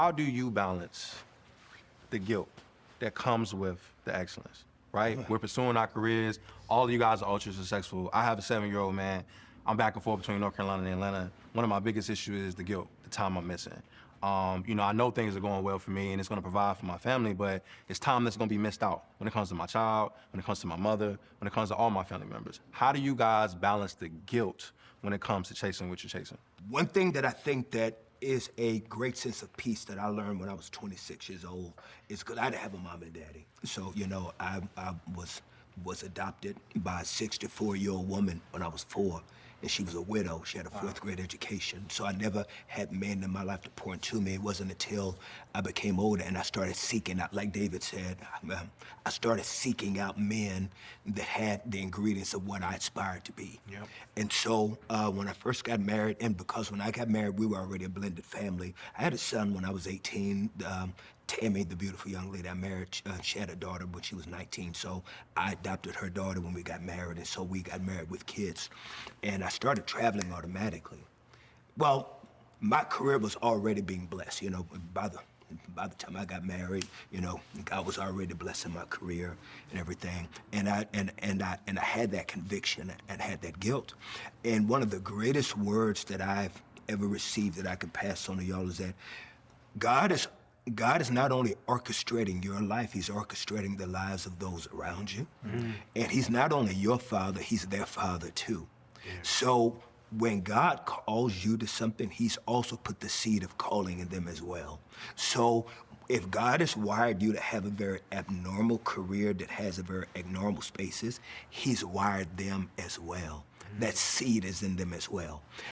how do you balance the guilt that comes with the excellence, right? We're pursuing our careers. All of you guys are ultra successful. I have a 7-year-old man. I'm back and forth between North Carolina and Atlanta. One of my biggest issues is the guilt, the time I'm missing. I know things are going well for me and it's gonna provide for my family, but it's time that's gonna be missed out when it comes to my child, when it comes to my mother, when it comes to all my family members. How do you guys balance the guilt when it comes to chasing what you're chasing? One thing that I think that is a great sense of peace that I learned when I was 26 years old is because I didn't have a mom and daddy. So, I was adopted by a 64-year-old woman when I was 4, and she was a widow. She had a 4th grade education. So I never had men in my life to pour into me. It wasn't until I became older and I started seeking out, like David said, I started seeking out men that had the ingredients of what I aspired to be. Yep. And so when I first got married, and because when I got married, we were already a blended family. I had a son when I was 18. Tammy, the beautiful young lady I married, she had a daughter when she was 19, so I adopted her daughter when we got married, and so we got married with kids. And I started traveling automatically. Well, my career was already being blessed, by the time I got married, God was already blessing my career and everything. And I had that conviction and had that guilt. And one of the greatest words that I've ever received that I can pass on to y'all is that God is not only orchestrating your life, he's orchestrating the lives of those around you. Mm-hmm. And he's not only your father, he's their father too. Yeah. So when God calls you to something, he's also put the seed of calling in them as well. So if God has wired you to have a very abnormal career that has a very abnormal spaces, he's wired them as well. Mm-hmm. That seed is in them as well.